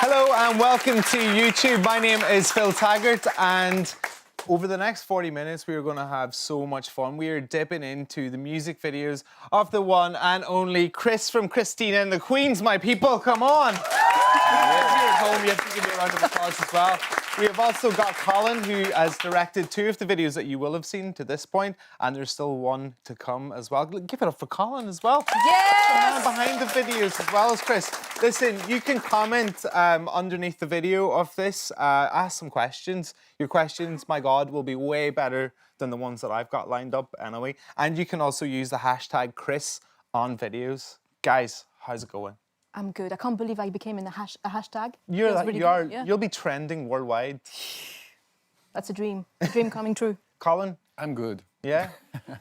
Hello and welcome to YouTube. My name is Phil Taggart, and over the next 40 minutes we are going to have so much fun. We are dipping into the music videos of the one and only Chris from Christina and the Queens, my people. Come on! If you're at home, you have to give me a round of applause as well. We have also got Colin, who has directed 2 of the videos that you will have seen to this point, and there's still one to come as well. Give it up for Colin as well. Yes! The man behind the videos as well as Chris. Listen, you can comment underneath the video of this, ask some questions. Your questions, my God, will be way better than the ones that I've got lined up anyway. And you can also use the hashtag Chris on videos. Guys, how's it going? I'm good. I can't believe I became a hashtag. You're like, really you are. yeah. You'll be trending worldwide. That's a dream coming true. Colin? I'm good. Yeah?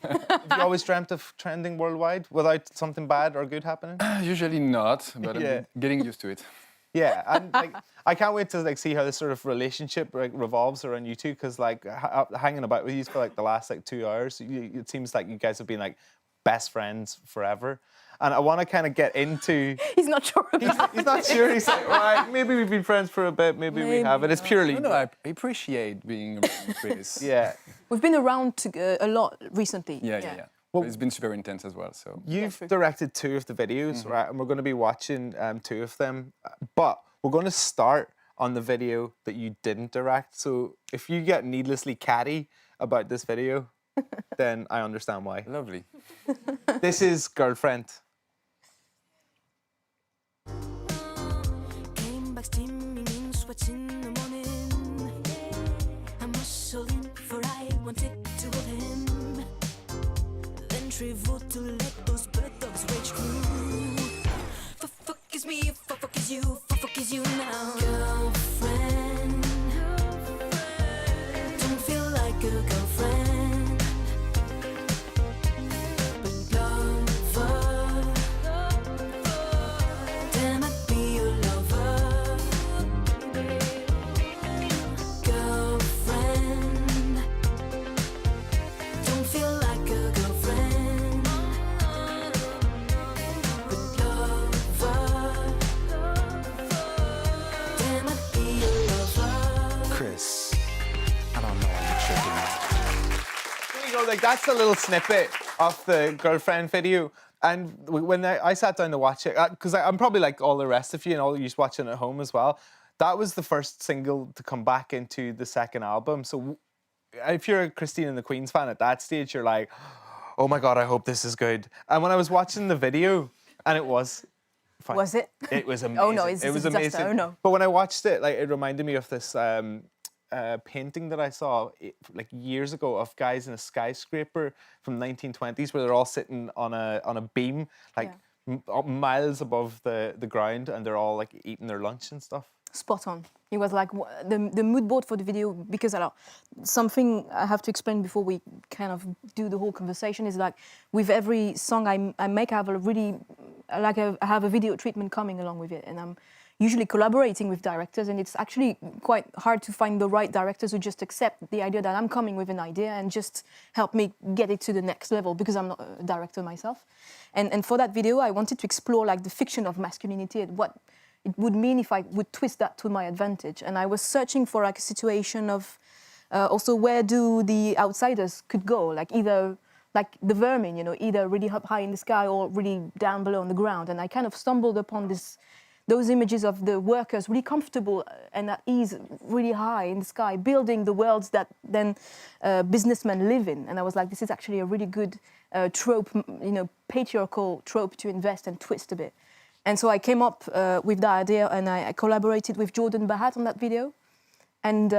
Have you always dreamt of trending worldwide without something bad or good happening? Usually not, but Yeah. I'm getting used to it. Yeah, and like, I can't wait to like see how this sort of relationship revolves around you two, because like hanging about with you for like the last like 2 hours, it seems like you guys have been like best friends forever. And I want to kind of get into... He's not sure about He's not sure. He's like, right, maybe we've been friends for a bit, maybe we haven't. It's purely... No, I appreciate being around Chris. Yeah. We've been around a lot recently. Yeah. Well, it's been super intense as well, so... You've directed 2 of the videos, right? And we're going to be watching 2 of them. But we're going to start on the video that you didn't direct. So if you get needlessly catty about this video, then I understand why. Lovely. This is Girlfriend. Came back steaming in sweats in the morning. I'm hustling for I wanted to hold him. Then traveled to let those bird dogs rage through. For fuck is me, for fuck is you, for fuck is you now. Girlfriend, don't feel like a girlfriend, but lover. Damn, I'd be your lover. Girlfriend, don't feel like a girlfriend, but lover. Damn, I'd be your lover. Chris, I don't know what you're doing. There you go, like that's a little snippet of the Girlfriend video. And when I sat down to watch it, because I'm probably like all the rest of you and all you watching at home as well, that was the first single to come back into the second album. So if you're a Christine and the Queens fan at that stage, you're like, oh my God, I hope this is good. And when I was watching the video, and it was... fine. Was it? It was amazing. Oh no, it was amazing. Oh no. But when I watched it, like it reminded me of this painting that I saw like years ago of guys in a skyscraper from the 1920s where they're all sitting on a beam like miles above the ground, and they're all like eating their lunch and stuff. Spot on. It was like the mood board for the video, because something I have to explain before we kind of do the whole conversation is like with every song I make, I have a really I have a video treatment coming along with it, and I'm usually collaborating with directors, and it's actually quite hard to find the right directors who just accept the idea that I'm coming with an idea and just help me get it to the next level, because I'm not a director myself. And for that video, I wanted to explore like the fiction of masculinity and what it would mean if I would twist that to my advantage. And I was searching for like a situation of also where do the outsiders could go, like either like the vermin, you know, either really up high in the sky or really down below on the ground. And I kind of stumbled upon those images of the workers really comfortable and at ease, really high in the sky, building the worlds that then businessmen live in. And I was like, this is actually a really good trope, you know, patriarchal trope to invest and twist a bit. And so I came up with that idea, and I collaborated with Jordan Bahat on that video. And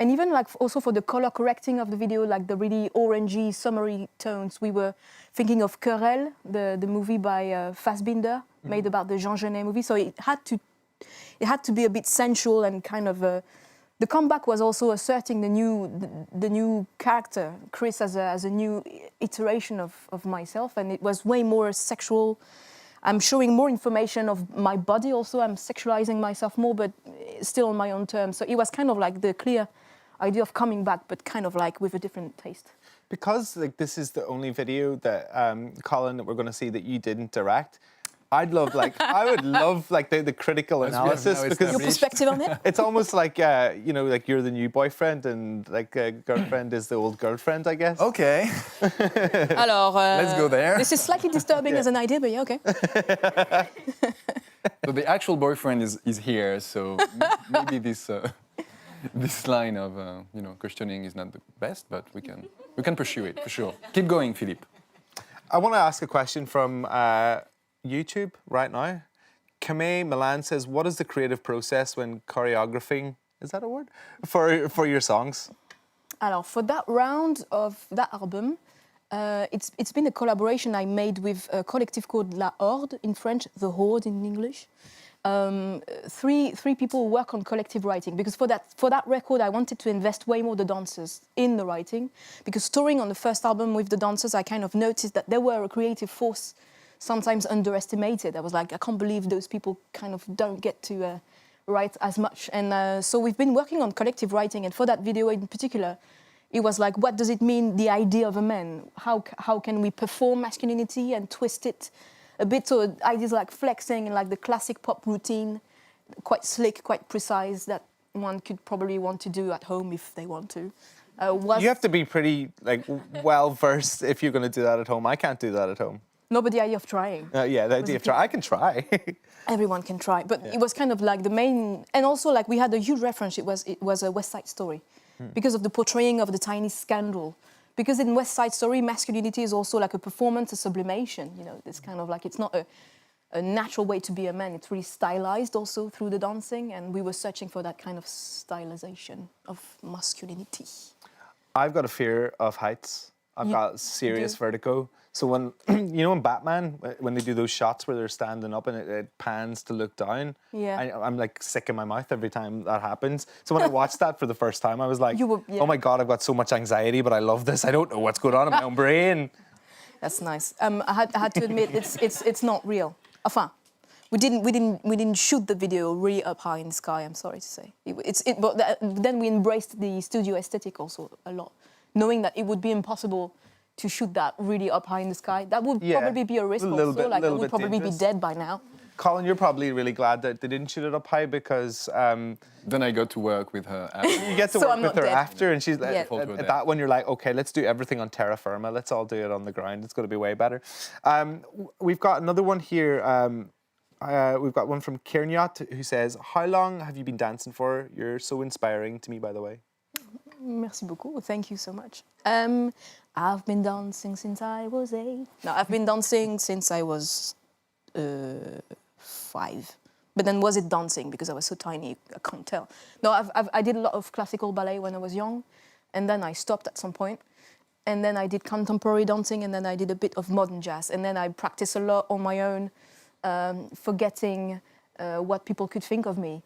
even like also for the color correcting of the video, like the really orangey, summery tones, we were thinking of Querelle, the movie by Fassbinder, made about the Jean Genet movie. So it had to be a bit sensual and kind of. The comeback was also asserting the new character, Chris, as a new iteration of myself, and it was way more sexual. I'm showing more information of my body also. I'm sexualizing myself more, but still on my own terms. So it was kind of like the clear idea of coming back, but kind of like with a different taste. Because like this is the only video that Colin, that we're going to see that you didn't direct, I'd love, like, I would love, like, the critical As we have analysis now because Your perspective on it? it's almost like, you know, like you're the new boyfriend and, like, girlfriend is the old girlfriend, I guess. Okay. Alors, Let's go there. This is slightly disturbing as an idea, but yeah, okay. So the actual boyfriend is here, so maybe this this line of you know, questioning is not the best, but we can pursue it for sure. Keep going, Philippe. I want to ask a question from YouTube right now. Kame Milan says, what is the creative process when choreographing, is that a word? For your songs? Alors, for that round of that album, it's been a collaboration I made with a collective called La Horde in French, The Horde in English. Three people work on collective writing because for that record I wanted to invest way more the dancers in the writing, because touring on the first album with the dancers I kind of noticed that they were a creative force sometimes underestimated. I was like, I can't believe those people kind of don't get to write as much, and so we've been working on collective writing, and for that video in particular it was like, what does it mean, the idea of a man? How can we perform masculinity and twist it a bit to ideas like flexing and like the classic pop routine, quite slick, quite precise, that one could probably want to do at home if they want to. You have to be pretty, like, well-versed if you're going to do that at home. I can't do that at home. No, but the idea of trying. Yeah, the idea of try. I can try. Everyone can try, but it was kind of like the main, and also like we had a huge reference. It was a West Side Story, because of the portraying of the tiny scandal. Because in West Side Story, masculinity is also like a performance, a sublimation. You know, it's kind of like, it's not a natural way to be a man. It's really stylized also through the dancing, and we were searching for that kind of stylization of masculinity. I've got a fear of heights. I've got serious vertigo. So when, you know, in Batman, when they do those shots where they're standing up and it pans to look down, I'm like sick in my mouth every time that happens. So when I watched that for the first time, I was like, oh my God, I've got so much anxiety, but I love this. I don't know what's going on in my own brain. That's nice. I had to admit, it's not real. Enfin, we didn't shoot the video really up high in the sky. I'm sorry to say. But then we embraced the studio aesthetic also a lot, knowing that it would be impossible to shoot that really up high in the sky. That would probably be a risk also, like it would probably be dead by now. Colin, you're probably really glad that they didn't shoot it up high because... then I got to work with her after. You get to work with her after, and she's like, at that one you're like, okay, let's do everything on terra firma. Let's all do it on the ground. It's going to be way better. We've got another one here. We've got one from Kiernyat who says, how long have you been dancing for? You're so inspiring to me, by the way. Merci beaucoup. Thank you so much. I've been dancing since I was 8. No, I've been dancing since I was 5. But then was it dancing? Because I was so tiny, I can't tell. No, I did a lot of classical ballet when I was young, and then I stopped at some point. And then I did contemporary dancing, and then I did a bit of modern jazz. And then I practiced a lot on my own, forgetting what people could think of me.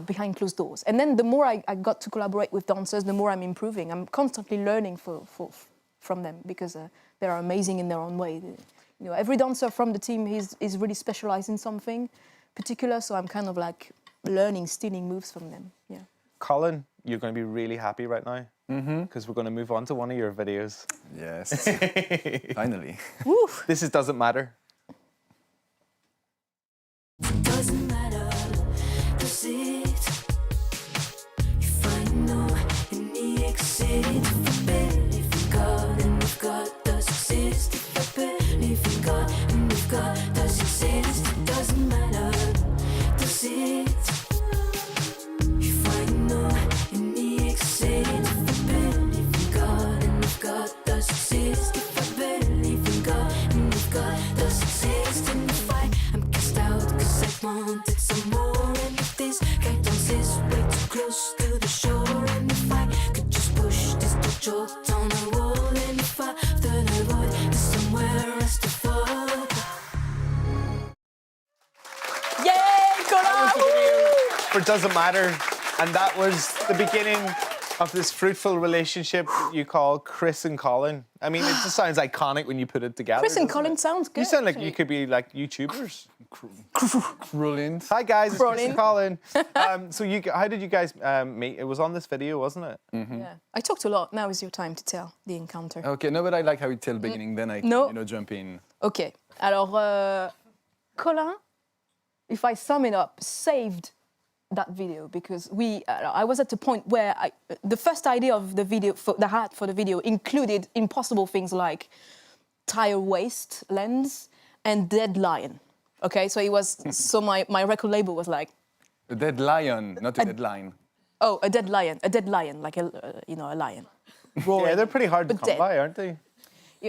Behind closed doors. And then the more I got to collaborate with dancers, the more I'm improving. I'm constantly learning from them because they are amazing in their own way. You know, every dancer from the team is really specialized in something particular, so I'm kind of like learning, stealing moves from them. Yeah. Colin, you're going to be really happy right now because we're going to move on to one of your videos. Yes, finally. Woo. This is Doesn't Matter. Doesn't matter, does it? If I know in the exit, if I believe in God and if God does exist, if I believe in God and if God does exist, it doesn't matter, does it? If I know in the exit, if I believe in God and if God does exist, if I believe in God and if God does exist, and if I'm cast out 'cause I wanted some more, and if this guidance is way too close to the shore, and if I could just push this door down the wall, and if I thought I would, there's somewhere else to fall. Yay, Colin! For Doesn't Matter, and that was the beginning of this fruitful relationship you call Chris and Colin. I mean, it just sounds iconic when you put it together. Chris and Colin sounds good. You sound like actually. you could be like YouTubers. Brilliant. Hi guys, it's Chris and Brilliant. Colin. So how did you guys meet? It was on this video, wasn't it? Yeah. I talked a lot. Now is your time to tell the encounter. Okay, no, but I like how you tell the beginning, then I can, No. you know, jump in. Ok. Alors, Colin, if I sum it up, saved that video because I was at a point where the first idea of the video, the hat for the video, included impossible things like tire waist lens and dead lion. Okay, so it was so my record label was like A dead lion, not a deadline. oh a dead lion like a lion. Roaring, Yeah, they're pretty hard to but come dead. by, aren't they?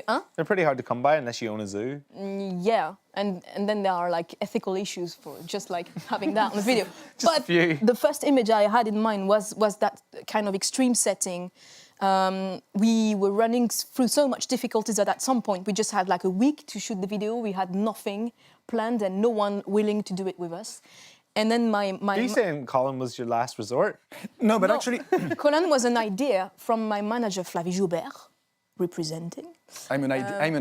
Huh? They're pretty hard to come by unless you own a zoo. Yeah, and then there are like ethical issues for just like having that on the video. Just a But few. the first image I had in mind was that kind of extreme setting. We were running through so much difficulties that at some point we just had like a week to shoot the video. We had nothing planned and no one willing to do it with us. And then my Are you saying Colin was your last resort? No, but actually, Colin was an idea from my manager Flavie Joubert, representing. I'm an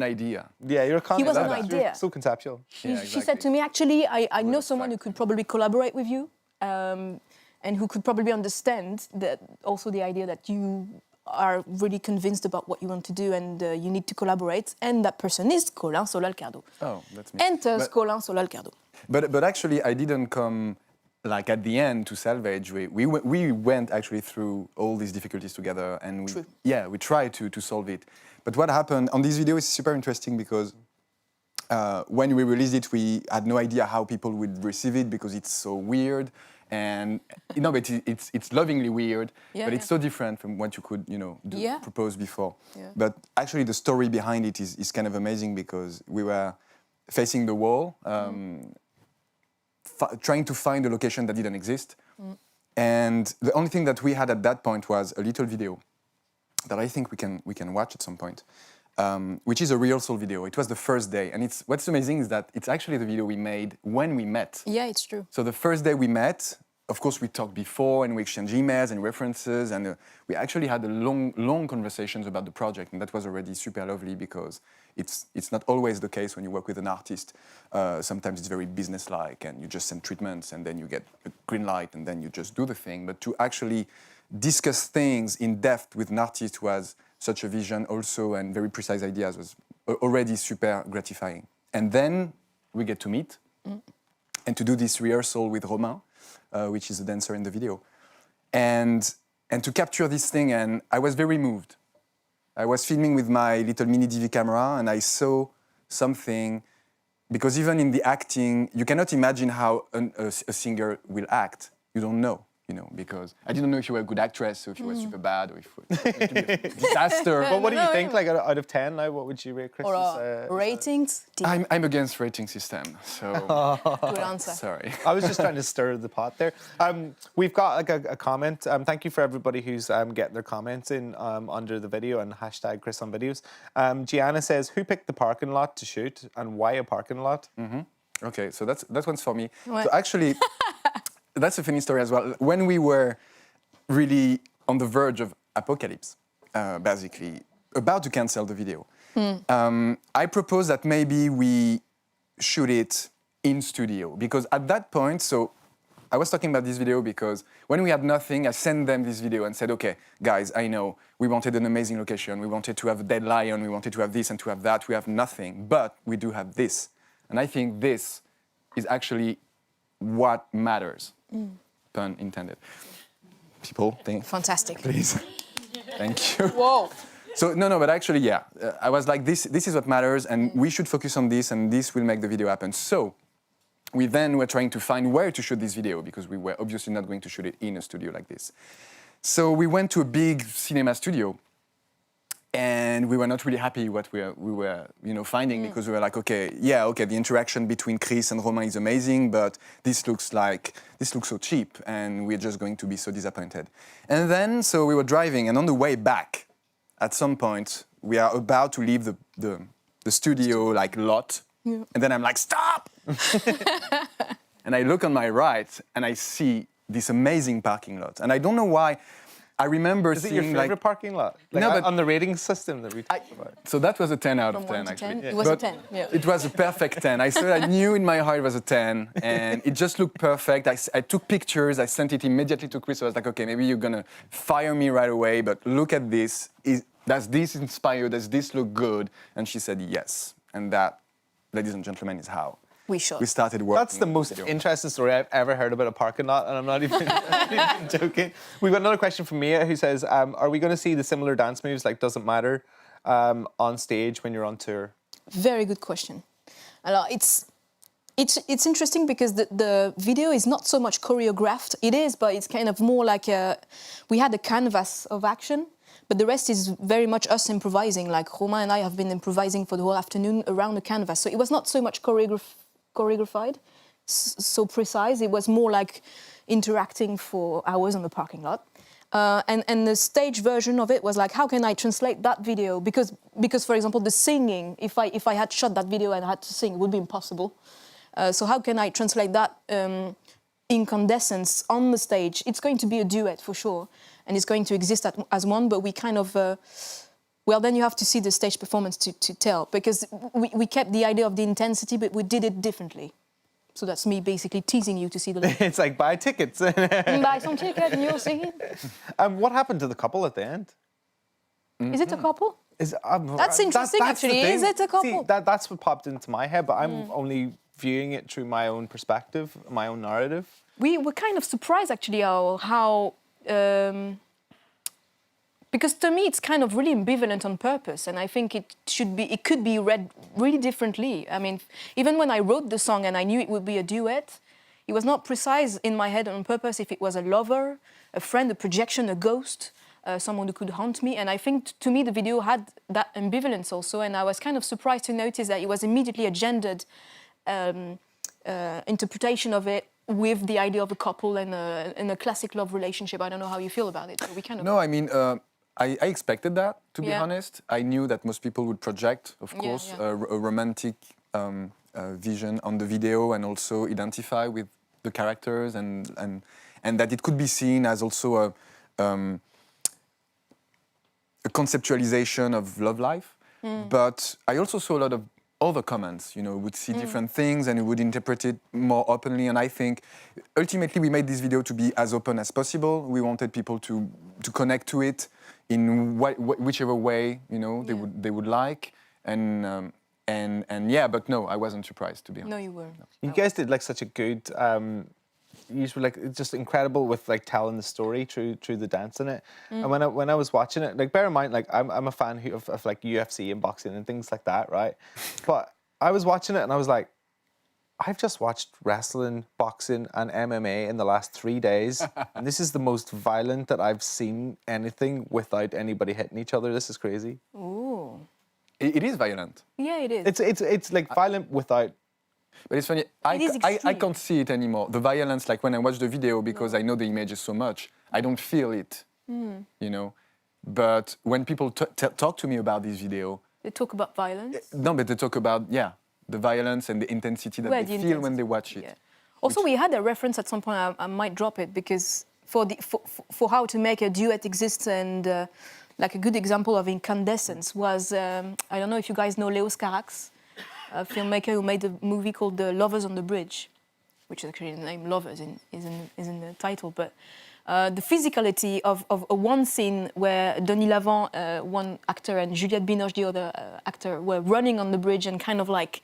idea. Yeah, you're a He was an concept. You're idea. so conceptual. She said to me, actually, I know someone who could probably collaborate with you and who could probably understand that also the idea that you are really convinced about what you want to do and you need to collaborate. And that person is Colin Solal Cardo. Oh, that's me. Enters Colin Solal Cardo. But actually, I didn't come like at the end to Salvage. We went actually through all these difficulties together, and we tried to solve it. But what happened on this video is super interesting because when we released it, we had no idea how people would receive it because it's so weird, and but it's lovingly weird, but it's so different from what you could propose before. Yeah. But actually, the story behind it is kind of amazing because we were facing the wall. Trying to find a location that didn't exist. And the only thing that we had at that point was a little video that I think we can watch at some point, which is a rehearsal video. It was the first day. And what's amazing is that it's actually the video we made when we met. Yeah, it's true. So the first day we met, of course, we talked before and we exchanged emails and references. And we actually had a long conversations about the project. And that was already super lovely because it's not always the case when you work with an artist. Sometimes it's very business-like and you just send treatments and then you get a green light and then you just do the thing. But to actually discuss things in depth with an artist who has such a vision also and very precise ideas was already super gratifying. And then we get to meet and to do this rehearsal with Romain, which is a dancer in the video. And to capture this thing, and I was very moved. I was filming with my little mini DV camera and I saw something, because even in the acting, you cannot imagine how a singer will act. You don't know, because I didn't know if you were a good actress or if you were super bad or if it would be a disaster. But what do you think, like out of 10 now, what would you rate Chris's? Or ratings? I'm against rating system, so Good answer. sorry. I was just trying to stir the pot there. We've got like a comment. Thank you for everybody who's getting their comments in under the video and hashtag Chris on videos. Gianna says, who picked the parking lot to shoot and why a parking lot? Okay, so that one's for me. Ouais. So actually, that's a funny story as well. When we were really on the verge of apocalypse, basically, about to cancel the video, I proposed that maybe we shoot it in studio. Because at that point, so I was talking about this video because when we had nothing, I sent them this video and said, okay, guys, I know we wanted an amazing location. We wanted to have a dead lion. We wanted to have this and to have that. We have nothing, but we do have this. And I think this is actually what matters. Pun intended. People, Fantastic. please. Thank you. Whoa. So no, but actually, yeah, I was like, this is what matters, and we should focus on this, and this will make the video happen. So we then were trying to find where to shoot this video because we were obviously not going to shoot it in a studio like this. So we went to a big cinema studio, and we were not really happy what we were finding because we were like, the interaction between Chris and Romain is amazing, but this looks so cheap, and we're just going to be so disappointed. And then so we were driving, and on the way back, at some point, we are about to leave the studio lot, and then I'm like, stop! And I look on my right, and I see this amazing parking lot, and I don't know why. I remember Is it seeing your favorite parking lot? Like No, but- on the rating system that we talked about. So that was a 10 out From of 1 10, to actually. 10? It was a But 10, yeah. It was a perfect 10. I knew in my heart it was a 10, and it just looked perfect. I took pictures, I sent it immediately to Chris. I was like, okay, maybe you're gonna fire me right away, but look at this. Does this inspire? Does this look good? And she said yes. And that, ladies and gentlemen, is how we shot. started working. That's the on most video. interesting story I've ever heard about a parking lot, and I'm not even, even joking. We've got another question from Mia who says, are we going to see the similar dance moves, like Doesn't Matter, on stage when you're on tour? Very good question. Alors, it's interesting because the video is not so much choreographed. It is, but it's kind of more like we had a canvas of action, but the rest is very much us improvising. Like Romain and I have been improvising for the whole afternoon around the canvas. So it was not so much choreographed, so precise. It was more like interacting for hours on the parking lot. And the stage version of it was like, how can I translate that video? Because for example, the singing, if I had shot that video and had to sing, it would be impossible. So how can I translate that incandescence on the stage? It's going to be a duet for sure, and it's going to exist as one, but we kind of, well, then you have to see the stage performance to tell, because we kept the idea of the intensity, but we did it differently. So that's me basically teasing you to see the link. It's like, buy tickets. Buy some ticket and you'll see it. What happened to the couple at the end? Is it a couple? That's interesting, actually. Is it a couple? See, that's what popped into my head, but I'm only viewing it through my own perspective, my own narrative. We were kind of surprised, actually, how because to me it's kind of really ambivalent on purpose, and I think it could be read really differently. I mean, even when I wrote the song and I knew it would be a duet, it was not precise in my head on purpose if it was a lover, a friend, a projection, a ghost, someone who could haunt me. And I think to me the video had that ambivalence also, and I was kind of surprised to notice that it was immediately a gendered interpretation of it, with the idea of a couple and a classic love relationship. I don't know how you feel about it, but we kind of... No, I mean, I expected that, to be honest. I knew that most people would project, of course, a romantic vision on the video, and also identify with the characters, and that it could be seen as also a conceptualization of love life. But I also saw a lot of other comments, would see different things and would interpret it more openly. And I think ultimately we made this video to be as open as possible. We wanted people to connect to it in whichever way they would like. And yeah, but no, I wasn't surprised, to be honest. No, you weren't. You guys did like such a good. You were like just incredible with like telling the story through the dance in it. And when I was watching it, like bear in mind, like I'm a fan of like UFC and boxing and things like that, right? But I was watching it and I was like, I've just watched wrestling, boxing, and MMA in the last 3 days, and this is the most violent that I've seen anything without anybody hitting each other. This is crazy. Ooh. It is violent. Yeah, it is. It's like violent without. But it's funny, I can't see it anymore. The violence, like when I watch the video, because I know the images so much, I don't feel it, But when people talk to me about this video... They talk about violence? No, but they talk about, the violence and the intensity that they feel when they watch it. Yeah. Also, we had a reference at some point, I might drop it, because for how to make a duet exist, and like a good example of incandescence was, I don't know if you guys know Leos Carax, a filmmaker who made a movie called The Lovers on the Bridge, which is actually the name Lovers is in the title. But the physicality of one scene where Denis Lavant, one actor, and Juliette Binoche, the other actor, were running on the bridge and kind of like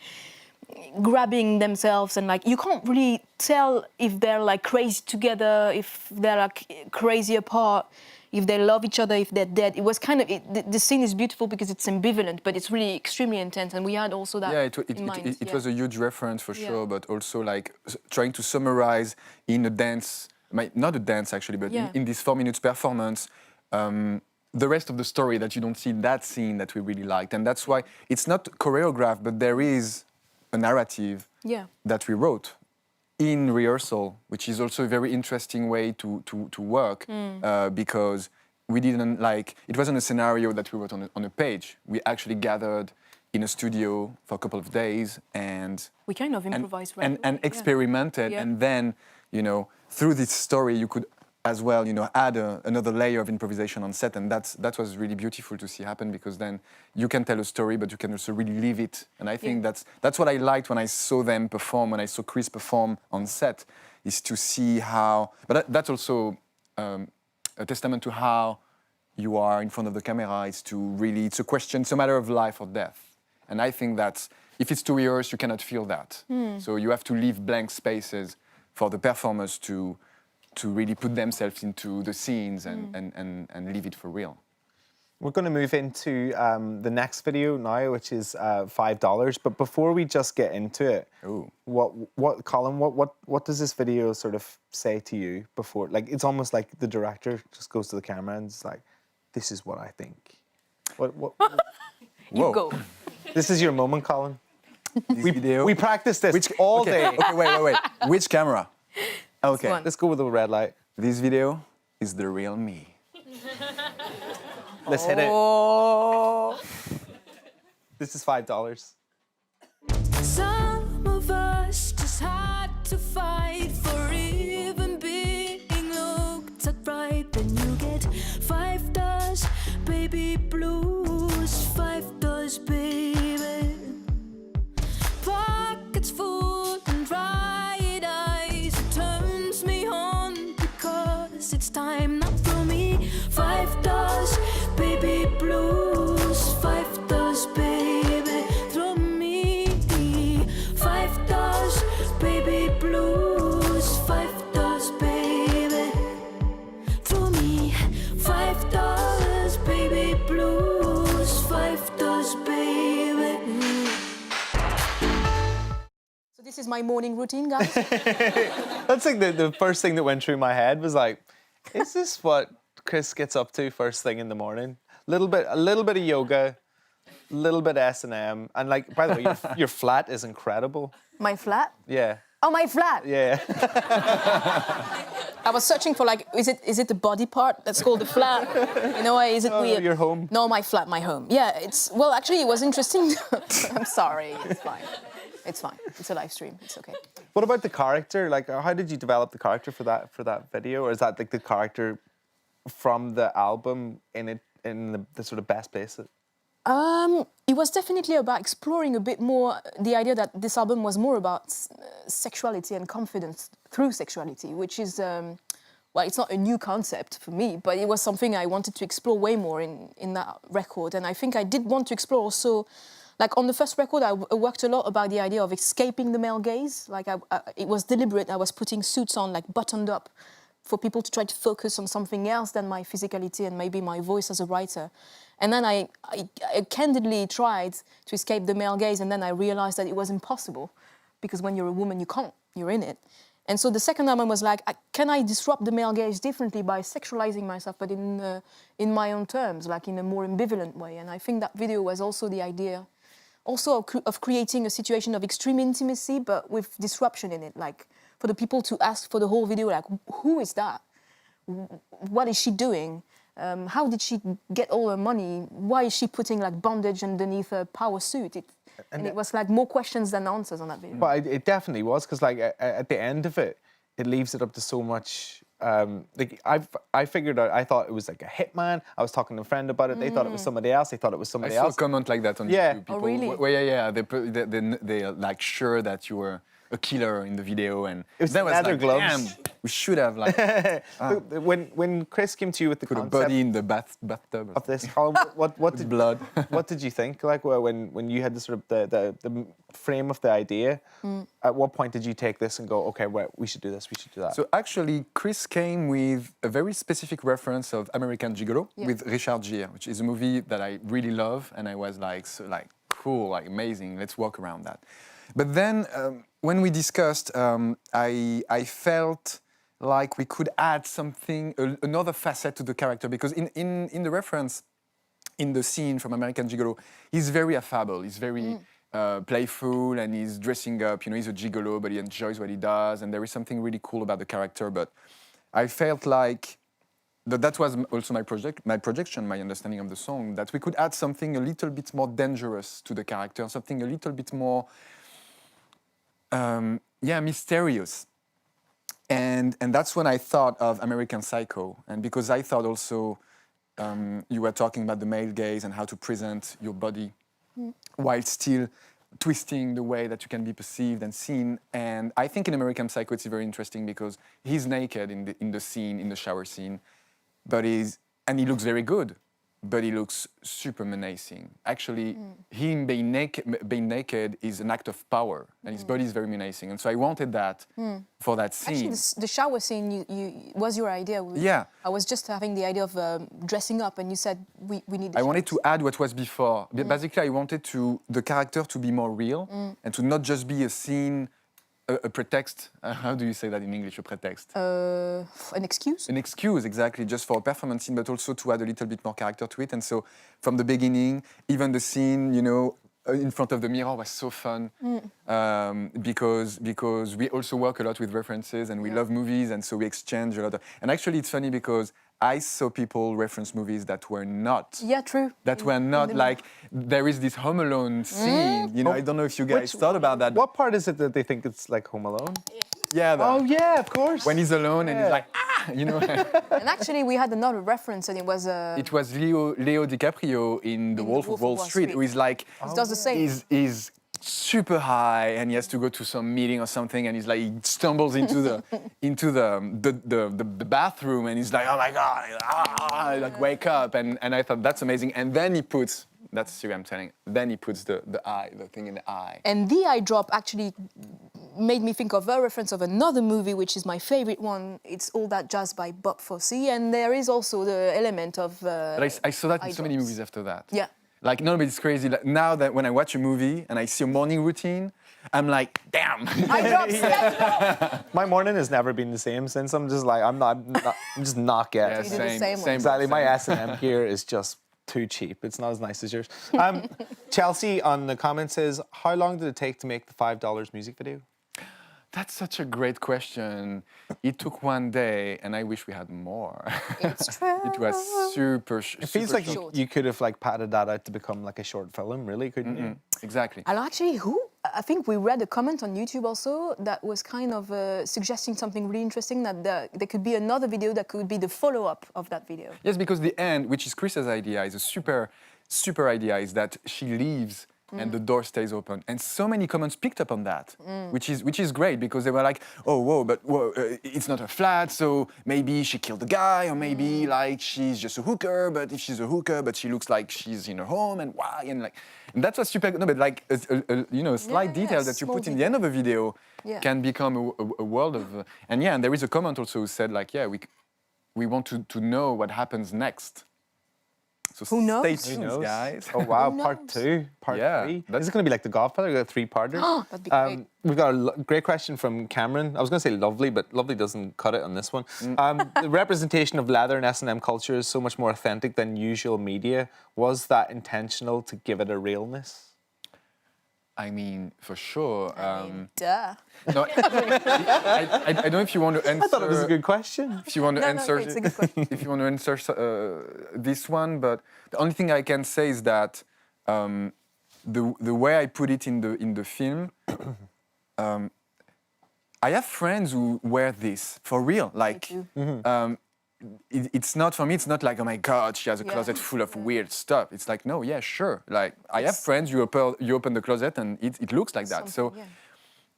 grabbing themselves, and like you can't really tell if they're like crazy together, if they're like crazy apart, if they love each other, if they're dead. It was kind of, the scene is beautiful because it's ambivalent, but it's really extremely intense, and we had also that in mind. It was a huge reference for sure, but also like trying to summarize in a dance, not a dance actually, but in this 4 minutes performance, the rest of the story that you don't see in that scene that we really liked. And that's why it's not choreographed, but there is a narrative that we wrote in rehearsal, which is also a very interesting way to work, because we didn't it wasn't a scenario that we wrote on a page. We actually gathered in a studio for a couple of days, and we kind of improvised and experimented, and then through this story you could as well add another layer of improvisation on set, and that was really beautiful to see happen, because then you can tell a story but you can also really live it. And I think that's what I liked when I saw them perform, when I saw Chris perform on set, is to see how, but that's also a testament to how you are in front of the camera, is to really, it's a question, it's a matter of life or death. And I think that if it's too rehearsed, you cannot feel that. So you have to leave blank spaces for the performers to really put themselves into the scenes and leave it for real. We're going to move into the next video now, which is $5. But before we just get into it, what Colin, what does this video sort of say to you before? Like, it's almost like the director just goes to the camera and is like, "This is what I think." What You go. This is your moment, Colin. Video. We practiced this all day. Okay, wait. Which camera? Okay, one. let's go with the red light. This video is the real me. Let's hit it. Oh. This is $5. Some of us just had to fight for even being looked at right. Then you get $5, baby blues, $5, baby. Pockets full and dry eyes. It turns me on because it's time not for me. $5, baby blues, $5, baby. Throw me $5, baby blues, $5, baby. Throw me $5, baby blues, $5, baby. So this is my morning routine, guys. That's like the first thing that went through my head was like, is this what Chris gets up to first thing in the morning? A little bit of yoga, a little bit S&M, and like, by the way, your flat is incredible. My flat? Yeah, Oh, my flat. yeah. I was searching for like, is it the body part that's called the flat? You know, is it weird? Your home. No, my flat, my home. Yeah, well, actually, it was interesting. I'm sorry, it's fine. It's fine. It's a live stream. It's okay. What about the character? Like, how did you develop the character for that video, or is that like the character from the album in the sort of best place? It was definitely about exploring a bit more the idea that this album was more about sexuality and confidence through sexuality, which is, well, it's not a new concept for me, but it was something I wanted to explore way more in that record. And I think I did want to explore also, like on the first record, I worked a lot about the idea of escaping the male gaze. Like it was deliberate. I was putting suits on, like buttoned up, for people to try to focus on something else than my physicality and maybe my voice as a writer. And then I candidly tried to escape the male gaze, and then I realized that it was impossible, because when you're a woman, you can't, you're in it. And so the second album was like, can I disrupt the male gaze differently by sexualizing myself, but in my own terms, like in a more ambivalent way? And I think that video was also the idea, also of creating a situation of extreme intimacy, but with disruption in it, like for the people to ask for the whole video, like, who is that? What is she doing? How did she get all her money? Why is she putting like bondage underneath a power suit? And it was like more questions than answers on that video. But it definitely was, because like at the end of it, it leaves it up to so much. Like I figured out, I thought it was like a hitman. I was talking to a friend about it. They thought it was somebody else. They thought it was somebody I saw else. a comment like that on Yeah. YouTube. People, Oh, really? Well, yeah. They are like sure that you were a killer in the video, and It was that was leather like, gloves. damn, we should have like When Chris came to you with the put a concept body in the bathtub or of this, Colin, what did blood. what did you think? Like when you had the sort of the frame of the idea, at what point did you take this and go, okay, well, we should do this, we should do that? So actually, Chris came with a very specific reference of American Gigolo with Richard Gere, which is a movie that I really love, and I was like, so, like cool, like amazing. Let's walk around that. But then when we discussed, I felt like we could add something, another facet to the character, because in the reference, in the scene from American Gigolo, he's very affable, he's very playful, and he's dressing up, you know, he's a gigolo, but he enjoys what he does, and there is something really cool about the character. But I felt like that was also my projection, my understanding of the song, that we could add something a little bit more dangerous to the character, something a little bit more mysterious. And that's when I thought of American Psycho. And because I thought also you were talking about the male gaze and how to present your body while still twisting the way that you can be perceived and seen. And I think in American Psycho it's very interesting because he's naked in the scene, in the shower scene, but he looks very good. but he looks super menacing. Actually, him being naked is an act of power, and his body is very menacing. And so I wanted that for that scene. Actually, the shower scene was your idea. Yeah. I was just having the idea of dressing up, and you said we need. I wanted to add what was before. Basically, I wanted the character to be more real and to not just be a scene, a pretext. How do you say that in English? A pretext. An excuse. An excuse, exactly, just for a performance scene, but also to add a little bit more character to it. And so, from the beginning, even the scene, in front of the mirror was so fun because we also work a lot with references and we love movies, and so we exchange a lot. And actually, it's funny because I saw people reference movies that were not. Yeah, true. That were not like, there is this Home Alone scene. I don't know if you guys thought about that. What part is it that they think it's like Home Alone? Yeah. Oh yeah, of course. When he's alone and he's like, And actually, we had another reference, and it was. It was Leo DiCaprio in The Wolf of Wall Street, who is like. He does the same. He's super high and he has to go to some meeting or something, and he's like, he stumbles into the bathroom and he's like, oh my god, like wake up, and I thought that's amazing. And then he puts, that's serious, I'm telling. Then he puts the thing in the eye. And the eye drop actually made me think of a reference of another movie, which is my favorite one. It's All That Jazz by Bob Fosse, and there is also the element of. But I saw that in so many drops. movies after that. Yeah. Like, no, but it's crazy. Like, now that when I watch a movie and I see a morning routine, I'm like, damn. Eye drops. My morning has never been the same since. I'm just like, I'm just not getting Yeah, it. You do the same one. Exactly. My S&M here is just too cheap. It's not as nice as yours. Chelsea on the comment says, how long did it take to make the $5 music video? That's such a great question. It took one day, and I wish we had more. It's true. It was super. It feels like you could have like padded that out to become like a short film, really, couldn't you? Exactly. And actually, I think we read a comment on YouTube also that was kind of suggesting something really interesting, that there could be another video that could be the follow-up of that video. Yes, because the end, which is Chris's idea, is a super idea, is that she leaves and the door stays open. And so many comments picked up on that, which is great, because they were like, oh, whoa, but it's not a flat, so maybe she killed the guy, or maybe like she's just a hooker, but if she's a hooker, but she looks like she's in her home, and why? And that was super, no, but like, a slight detail that you put in the end of a video can become a world of, and there is a comment also who said like, yeah, we want to know what happens next. So Who knows? stay tuned, guys. Oh wow, Who part knows? 2, part 3. Is it going to be like The Godfather? We've got a 3-parter. That'd be great. We've got a great question from Cameron. I was going to say lovely, but lovely doesn't cut it on this one. The representation of leather in S&M culture is so much more authentic than usual media. Was that intentional to give it a realness? I mean, for sure. Duh. No, I don't know if you want to answer. I thought it was a good question. If you want to answer, it's a good question. if you want to answer this one, but the only thing I can say is that the way I put it in the film, I have friends who wear this for real. Like, it's not, for me, it's not like, oh my God, she has a closet full of weird stuff. It's like, no, yeah, sure. Like, I have friends, you open the closet and it looks like that. So,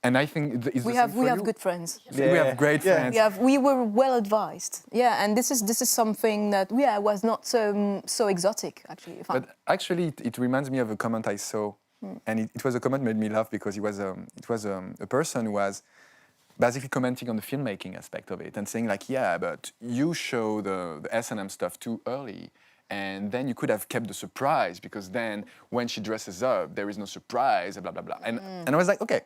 and I think it's We have good friends. We have great friends. We were well advised. Yeah, and this is something that was not so exotic actually. But actually, it reminds me of a comment I saw, and it was a comment that made me laugh, because it was a person who was basically commenting on the filmmaking aspect of it and saying like, yeah, but you show the S&M stuff too early, and then you could have kept the surprise, because then when she dresses up, there is no surprise, blah blah blah. And I was like, okay.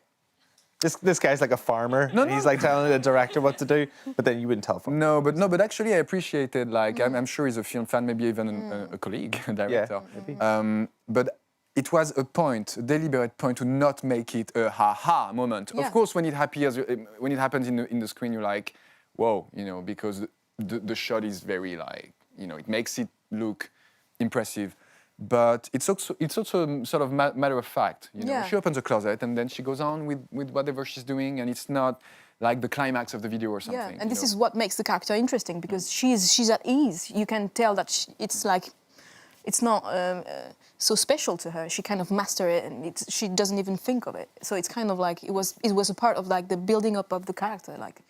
This guy's like a farmer. No, and he's like telling the director what to do, but then you wouldn't tell him. No, but actually I appreciated, like, I'm sure he's a film fan, maybe even a colleague, a director. Yeah, maybe. But it was a deliberate point to not make it a ha-ha moment. Yeah. Of course, when it happens in the screen, you're like, whoa, because the shot is very like, it makes it look impressive. But it's also sort of matter of fact. She opens a closet and then she goes on with whatever she's doing, and it's not like the climax of the video or something. Yeah, and this is what makes the character interesting, because she's at ease. You can tell that it's not so special to her. She kind of mastered it, and she doesn't even think of it. So it's kind of like it was a part of like the building up of the character. Like,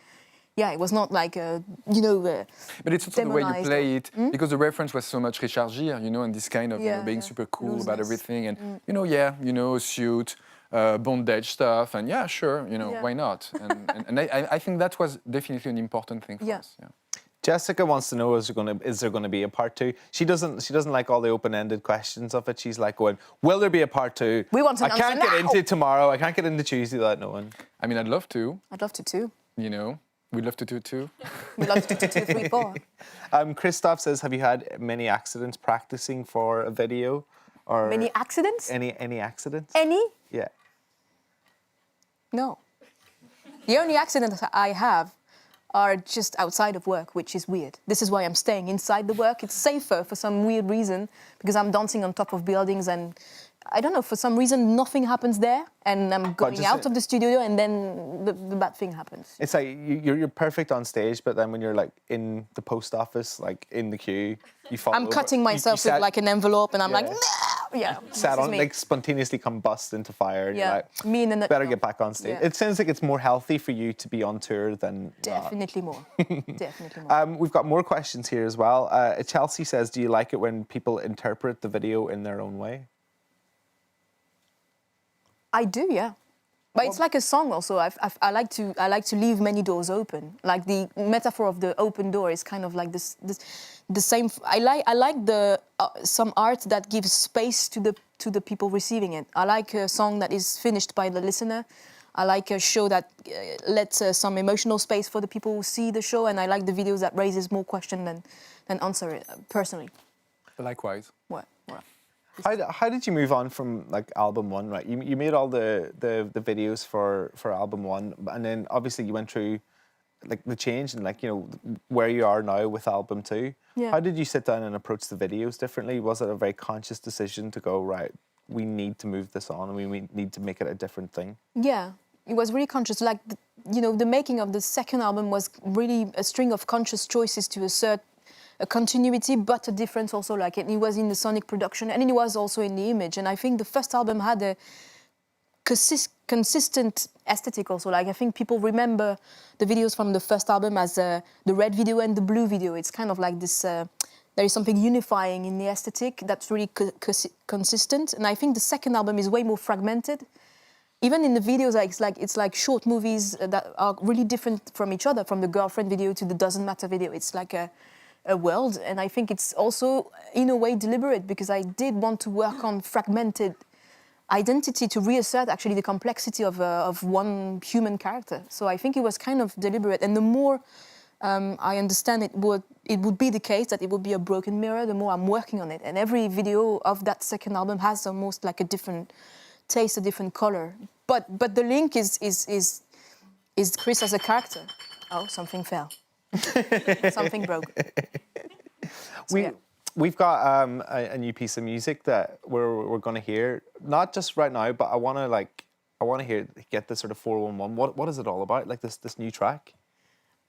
yeah, it was not like But it's also the way you demonized play it, because the reference was so much Richard Gere, and this kind of being super cool about Looseness. everything, and suit, bondage stuff, and yeah, sure, why not? And I think that was definitely an important thing for us. Yeah. Jessica wants to know, is there going to be a part 2? She doesn't like all the open-ended questions of it. She's like going, will there be a part 2? We want an I can't answer get now. into tomorrow. I can't get into Tuesday without knowing. I mean, I'd love to, I'd love to too. we'd love to do it too. We'd love to do 2, 3, 4. Christoph says, have you had many accidents practicing for a video? Or Many accidents? Any accidents? Any? Yeah. No. The only accidents I have are just outside of work, which is weird. This is why I'm staying inside the work. It's safer for some weird reason, because I'm dancing on top of buildings and I don't know, for some reason nothing happens there and I'm going out of the studio and then the bad thing happens. It's like you're perfect on stage, but then when you're like in the post office, like in the queue, you fall I'm over. cutting myself with like an envelope and I'm like, no! Yeah, sat on, like spontaneously combust into fire. And yeah, you're like, me in the better get back on stage. Yeah. It sounds like it's more healthy for you to be on tour than Definitely more. Definitely more. We've got more questions here as well. Chelsea says, do you like it when people interpret the video in their own way? I do, yeah. But it's like a song also. I like to leave many doors open. Like the metaphor of the open door is kind of like the same. I like the some art that gives space to the people receiving it. I like a song that is finished by the listener. I like a show that lets some emotional space for the people who see the show, and I like the videos that raises more question than answer it personally. Likewise. What? How did you move on from like album 1, right? You made all the videos for album 1, and then obviously you went through like the change and like where you are now with album 2. Yeah. How did you sit down and approach the videos differently? Was it a very conscious decision to go, right, we need to move this on and we need to make it a different thing? Yeah, it was really conscious. Like the making of the second album was really a string of conscious choices to assert a continuity, but a difference also. Like it was in the sonic production, and it was also in the image. And I think the first album had a consistent aesthetic also. Like I think people remember the videos from the first album as the red video and the blue video. It's kind of like this. There is something unifying in the aesthetic that's really consistent. And I think the second album is way more fragmented. Even in the videos, it's like short movies that are really different from each other. From the girlfriend video to the doesn't matter video, it's like a world, and I think it's also in a way deliberate, because I did want to work on fragmented identity to reassert actually the complexity of one human character. So I think it was kind of deliberate, and the more I understand it would be the case that it would be a broken mirror, the more I'm working on it. And every video of that second album has almost like a different taste, a different color. But the link is Chris as a character. Oh, something fell. Something broke. We've got a new piece of music that we're going to hear, not just right now, but I want to get this sort of 411. What is it all about? Like this new track?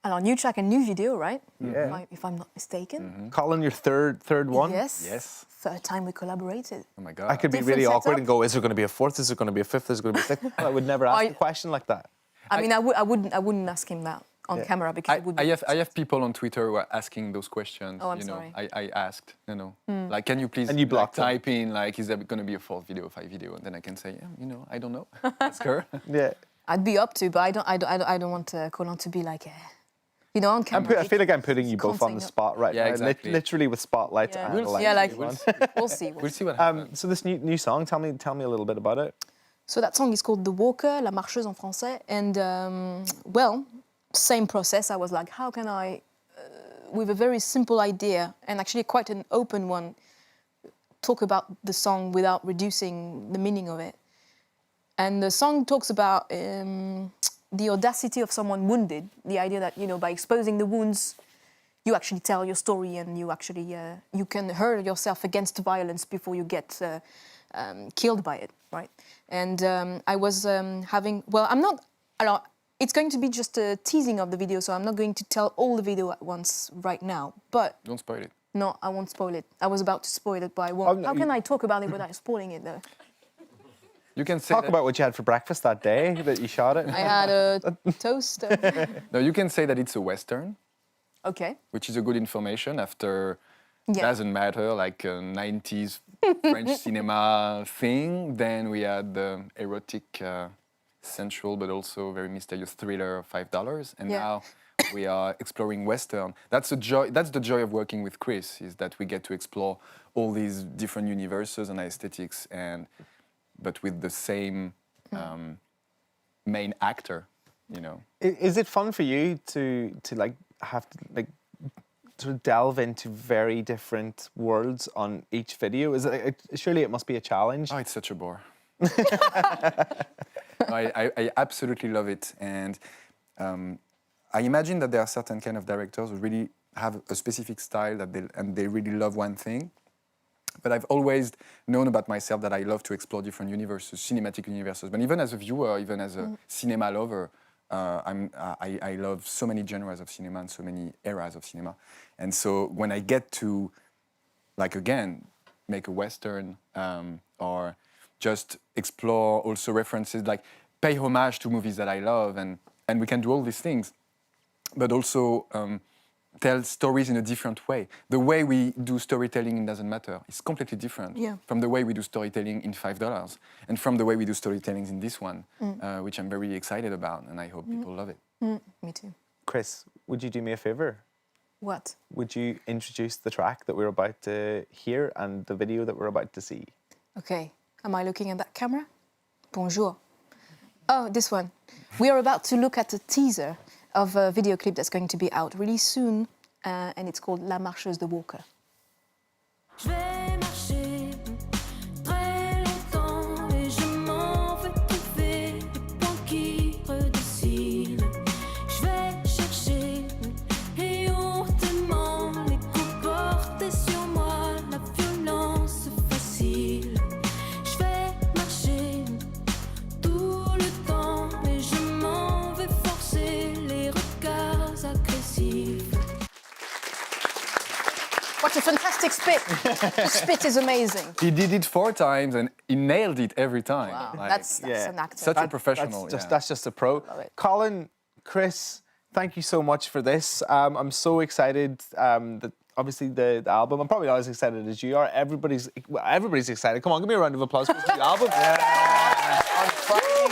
And our new track and new video, right? Yeah. If I'm not mistaken. Mm-hmm. Colin, your third one? Yes. Third time we collaborated. Oh my God. I could be Different really awkward setup. and go, is there going to be a fourth? Is there going to be a fifth? Is there going to be a sixth? I would never ask a question like that. I mean, I wouldn't ask him that on camera, because it would be... I have people on Twitter who are asking those questions. Oh, I'm sorry. I asked, like, can you please And you blocked them. type in, like, is there going to be a fourth video, 5 video? And then I can say, I don't know. Ask her. Yeah. I'd be up to, but I don't want Colin to be like, on camera. I feel like I'm putting you both on the spot right now. Exactly. Literally with spotlights. Yeah. And We'll see. We'll see what happens. So this new song, tell me a little bit about it. So that song is called The Walker, La Marcheuse en français. And, same process. I was like, how can I, with a very simple idea, and actually quite an open one, talk about the song without reducing the meaning of it. And the song talks about the audacity of someone wounded, the idea that, by exposing the wounds, you actually tell your story, and you actually, you can hurl yourself against violence before you get killed by it, right? And I was it's going to be just a teasing of the video, so I'm not going to tell all the video at once right now, but... Don't spoil it. No, I won't spoil it. I was about to spoil it, but I won't. How can I talk about it without spoiling it, though? You can say Talk that, about what you had for breakfast that day that you shot it. I had a toast. no, you can say that it's a Western, Okay. which is a good information after Yeah. doesn't matter, like a 90s French cinema thing. Then we had the erotic, sensual, but also very mysterious thriller, $5. And Yeah. now we are exploring Western. That's a joy. That's the joy of working with Chris, is that we get to explore all these different universes and aesthetics, but with the same main actor, you know. Is it fun for you to like have to like sort of delve into very different worlds on each video? Is it surely it must be a challenge? Oh, it's such a bore. I absolutely love it, and I imagine that there are certain kind of directors who really have a specific style that they really love one thing. But I've always known about myself that I love to explore different universes, cinematic universes. But even as a viewer, even as a cinema lover, I love so many genres of cinema and so many eras of cinema. And so when I get to, like again, make a Western or just explore also references, like pay homage to movies that I love, and we can do all these things, but also tell stories in a different way. The way we do storytelling in Doesn't Matter is completely different from the way we do storytelling in $5 and from the way we do storytelling in this one, which I'm very excited about, and I hope people love it. Me too. Chris, would you do me a favor? What? Would you introduce the track that we're about to hear and the video that we're about to see? Okay. Am I looking at that camera? Bonjour. Oh, this one. We are about to look at a teaser of a video clip that's going to be out really soon, and it's called La Marcheuse de Walker. Je vais marcher très longtemps et je m'en vais trouver le point qui redessine. Je vais chercher et hontement les coups portés sur moi, la violence facile. Je vais marcher tout le temps et je m'en vais forcer les regards agressifs. What a fantastic spit! The spit is amazing. He did it 4 times and he nailed it every time. Wow, Like, that's yeah. an actor. such a professional. That's just a pro. it. Colin, Chris, thank you so much for this. I'm so excited that obviously the album. I'm probably not as excited as you are. Everybody's excited. Come on, give me a round of applause for the album. On Friday,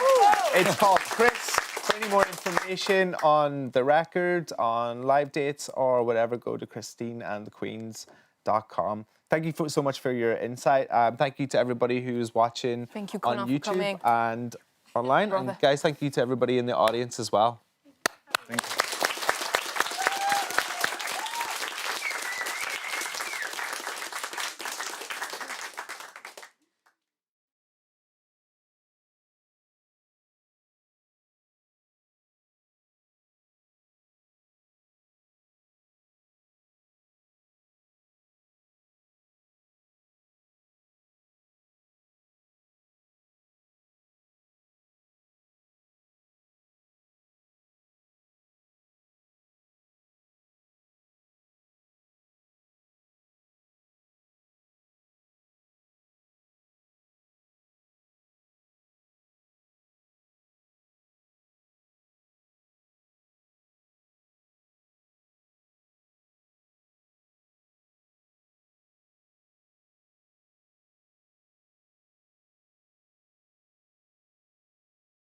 it's called Chris. For any more information on the record, on live dates or whatever, go to christineandthequeens.com. Thank you so much for your insight. Thank you to everybody who's watching Thank you, on Colin, for YouTube coming. and online. Brother. And guys, thank you to everybody in the audience as well.